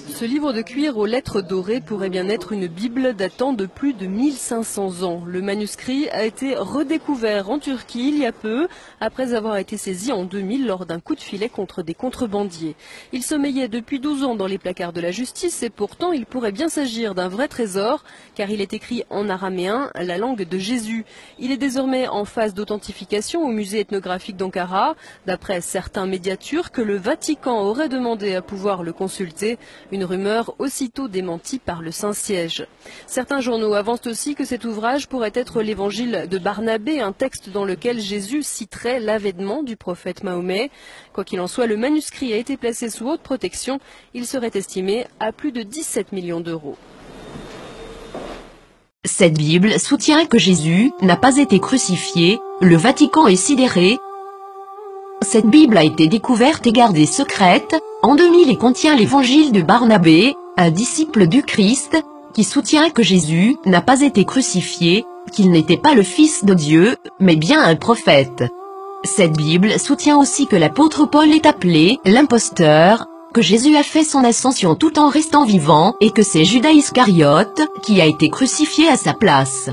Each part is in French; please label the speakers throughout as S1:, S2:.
S1: Ce livre de cuir aux lettres dorées pourrait bien être une Bible datant de plus de 1500 ans. Le manuscrit a été redécouvert en Turquie il y a peu, après avoir été saisi en 2000 lors d'un coup de filet contre des contrebandiers. Il sommeillait depuis 12 ans dans les placards de la justice et pourtant il pourrait bien s'agir d'un vrai trésor, car il est écrit en araméen, la langue de Jésus. Il est désormais en phase d'authentification au musée ethnographique d'Ankara. D'après certains médias turcs, le Vatican aurait demandé à pouvoir le consulter. Une rumeur aussitôt démentie par le Saint-Siège. Certains journaux avancent aussi que cet ouvrage pourrait être l'évangile de Barnabé, un texte dans lequel Jésus citerait l'avènement du prophète Mahomet. Quoi qu'il en soit, le manuscrit a été placé sous haute protection. Il serait estimé à plus de 17 millions d'euros.
S2: Cette Bible soutient que Jésus n'a pas été crucifié, le Vatican est sidéré. Cette Bible a été découverte et gardée secrète en 2000 et contient l'évangile de Barnabé, un disciple du Christ, qui soutient que Jésus n'a pas été crucifié, qu'il n'était pas le Fils de Dieu, mais bien un prophète. Cette Bible soutient aussi que l'apôtre Paul est appelé l'imposteur, que Jésus a fait son ascension tout en restant vivant et que c'est Judas Iscariote qui a été crucifié à sa place.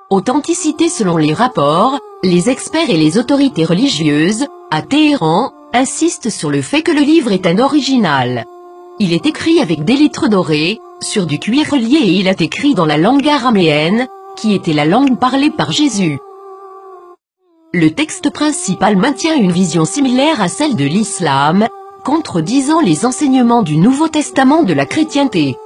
S2: Authenticité selon les rapports, les experts et les autorités religieuses, à Téhéran, insistent sur le fait que le livre est un original. Il est écrit avec des lettres dorées, sur du cuir relié et il est écrit dans la langue araméenne, qui était la langue parlée par Jésus. Le texte principal maintient une vision similaire à celle de l'islam, contredisant les enseignements du Nouveau Testament de la chrétienté.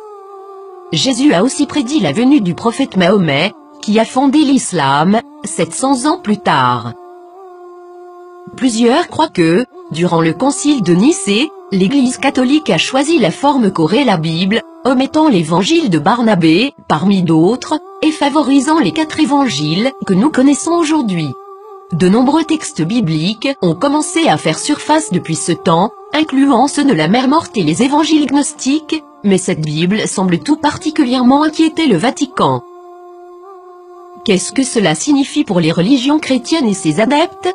S2: Jésus a aussi prédit la venue du prophète Mahomet, qui a fondé l'islam, 700 ans plus tard. Plusieurs croient que, durant le concile de Nicée, l'Église catholique a choisi la forme qu'aurait la Bible, omettant l'évangile de Barnabé, parmi d'autres, et favorisant les 4 évangiles que nous connaissons aujourd'hui. De nombreux textes bibliques ont commencé à faire surface depuis ce temps, incluant ceux de la mer morte et les évangiles gnostiques, mais cette Bible semble tout particulièrement inquiéter le Vatican. Qu'est-ce que cela signifie pour les religions chrétiennes et ses adeptes?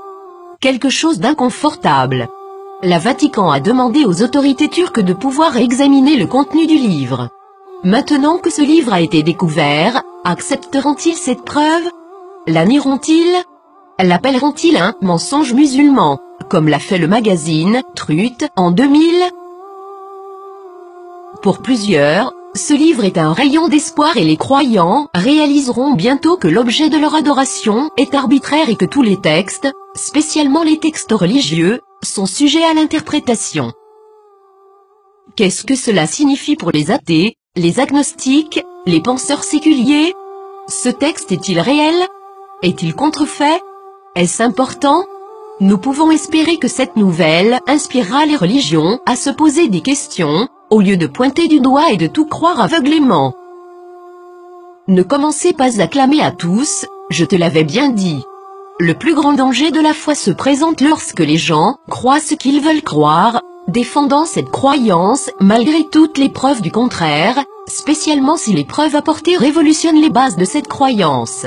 S2: Quelque chose d'inconfortable. Le Vatican a demandé aux autorités turques de pouvoir examiner le contenu du livre. Maintenant que ce livre a été découvert, accepteront-ils cette preuve? La nieront-ils? L'appelleront-ils un mensonge musulman, comme l'a fait le magazine Truth en 2000? Pour plusieurs, ce livre est un rayon d'espoir et les croyants réaliseront bientôt que l'objet de leur adoration est arbitraire et que tous les textes, spécialement les textes religieux, sont sujets à l'interprétation. Qu'est-ce que cela signifie pour les athées, les agnostiques, les penseurs séculiers? Ce texte est-il réel? Est-il contrefait? Est-ce important? Nous pouvons espérer que cette nouvelle inspirera les religions à se poser des questions, au lieu de pointer du doigt et de tout croire aveuglément. Ne commencez pas à clamer à tous, je te l'avais bien dit. Le plus grand danger de la foi se présente lorsque les gens croient ce qu'ils veulent croire, défendant cette croyance malgré toutes les preuves du contraire, spécialement si les preuves apportées révolutionnent les bases de cette croyance.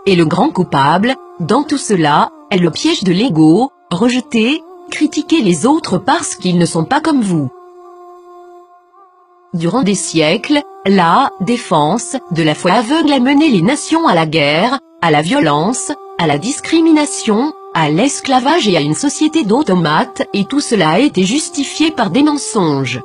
S2: Et le grand coupable, dans tout cela, est le piège de l'ego, rejeter, critiquer les autres parce qu'ils ne sont pas comme vous. Durant des siècles, la défense de la foi aveugle a mené les nations à la guerre, à la violence, à la discrimination, à l'esclavage et à une société d'automates, et tout cela a été justifié par des mensonges.